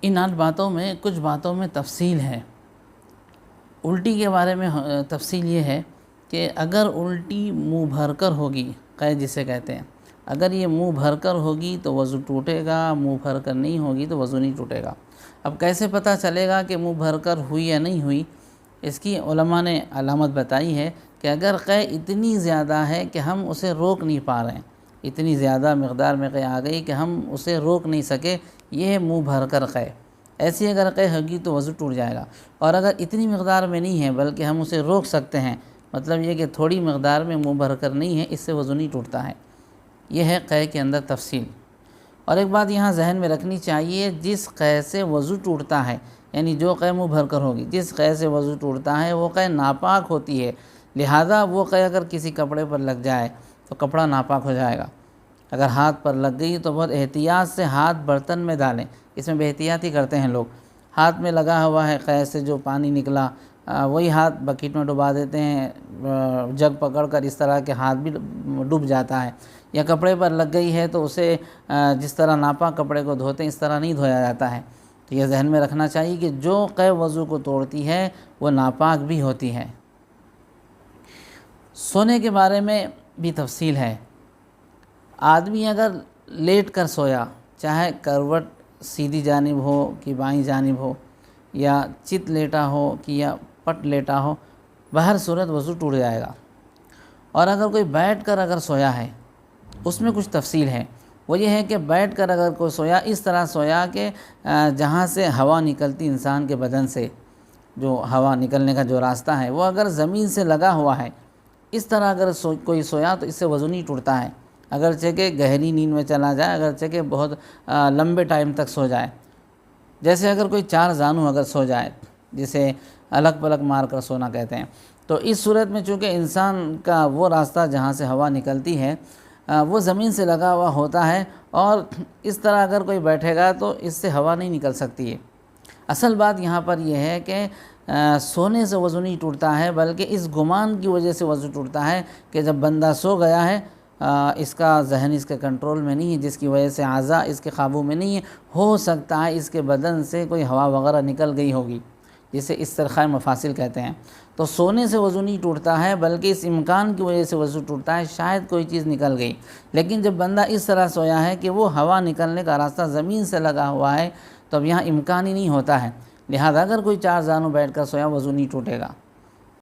ان 8 باتوں میں کچھ باتوں میں تفصیل ہے۔ الٹی کے بارے میں تفصیل یہ ہے کہ اگر الٹی منہ بھر کر ہوگی، قے جسے کہتے ہیں، اگر یہ منہ بھر کر ہوگی تو وضو ٹوٹے گا، منہ بھر کر نہیں ہوگی تو وضو نہیں ٹوٹے گا۔ اب کیسے پتہ چلے گا کہ منہ بھر کر ہوئی یا نہیں ہوئی؟ اس کی علماء نے علامت بتائی ہے کہ اگر قے اتنی زیادہ ہے کہ ہم اسے روک نہیں پا رہے ہیں، اتنی زیادہ مقدار میں قے آ گئی کہ ہم اسے روک نہیں سکے، یہ ہے منہ بھر کر قے۔ ایسی اگر قے ہوگی تو وضو ٹوٹ جائے گا۔ اور اگر اتنی مقدار میں نہیں ہے بلکہ ہم اسے روک سکتے ہیں، مطلب یہ کہ تھوڑی مقدار میں منہ بھر کر نہیں ہے، اس سے وضو نہیں ٹوٹتا ہے۔ یہ ہے قے کے اندر تفصیل۔ اور ایک بات یہاں ذہن میں رکھنی چاہیے، جس قے سے وضو ٹوٹتا ہے، یعنی جو قے منہ بھر کر ہوگی، جس قے سے وضو ٹوٹتا ہے وہ قے ناپاک ہوتی ہے، لہذا وہ قے اگر کسی کپڑے پر لگ جائے تو کپڑا ناپاک ہو جائے گا۔ اگر ہاتھ پر لگ گئی تو بہت احتیاط سے ہاتھ برتن میں ڈالیں، اس میں بے احتیاطی کرتے ہیں لوگ، ہاتھ میں لگا ہوا ہے قے سے جو پانی نکلا، وہی ہاتھ بکیٹ میں ڈبا دیتے ہیں، جگ پکڑ کر، اس طرح کے ہاتھ بھی ڈوب جاتا ہے۔ یا کپڑے پر لگ گئی ہے تو اسے جس طرح ناپاک کپڑے کو دھوتے ہیں اس طرح نہیں دھویا جاتا ہے۔ تو یہ ذہن میں رکھنا چاہیے کہ جو قے وضو کو توڑتی ہے وہ ناپاک بھی ہوتی ہے۔ سونے کے بارے میں بھی تفصیل ہے۔ آدمی اگر لیٹ کر سویا، چاہے کروٹ سیدھی جانب ہو کہ بائیں جانب ہو، یا چت لیٹا ہو کہ یا پٹ لیٹا ہو، بہر صورت وضو ٹوٹ جائے گا۔ اور اگر کوئی بیٹھ کر اگر سویا ہے، اس میں کچھ تفصیل ہے۔ وہ یہ ہے کہ بیٹھ کر اگر کوئی سویا، اس طرح سویا کہ جہاں سے ہوا نکلتی انسان کے بدن سے، جو ہوا نکلنے کا جو راستہ ہے وہ اگر زمین سے لگا ہوا ہے، اس طرح اگر کوئی سویا تو اس سے وضو نہیں ٹوٹتا ہے، اگرچہ کہ گہری نیند میں چلا جائے، اگرچہ کہ بہت لمبے ٹائم تک سو جائے۔ جیسے اگر کوئی 4 زانو اگر سو جائے، جسے الگ پلک مار کر سونا کہتے ہیں، تو اس صورت میں چونکہ انسان کا وہ راستہ جہاں سے ہوا نکلتی ہے وہ زمین سے لگا ہوا ہوتا ہے، اور اس طرح اگر کوئی بیٹھے گا تو اس سے ہوا نہیں نکل سکتی ہے۔ اصل بات یہاں پر یہ ہے کہ سونے سے وضو نہیں ٹوٹتا ہے، بلکہ اس گمان کی وجہ سے وضو ٹوٹتا ہے کہ جب بندہ سو گیا ہے، اس کا ذہن اس کے کنٹرول میں نہیں ہے، جس کی وجہ سے اعضاء اس کے قابو میں نہیں ہے، ہو سکتا ہے اس کے بدن سے کوئی ہوا وغیرہ نکل گئی ہوگی، جسے استرخاء مفاصل کہتے ہیں۔ تو سونے سے وضو نہیں ٹوٹتا ہے، بلکہ اس امکان کی وجہ سے وضو ٹوٹتا ہے، شاید کوئی چیز نکل گئی۔ لیکن جب بندہ اس طرح سویا ہے کہ وہ ہوا نکلنے کا راستہ زمین سے لگا ہوا ہے، تو اب یہاں امکان ہی نہیں ہوتا ہے، لہذا اگر کوئی 4 زانو بیٹھ کر سویا وضو نہیں ٹوٹے گا۔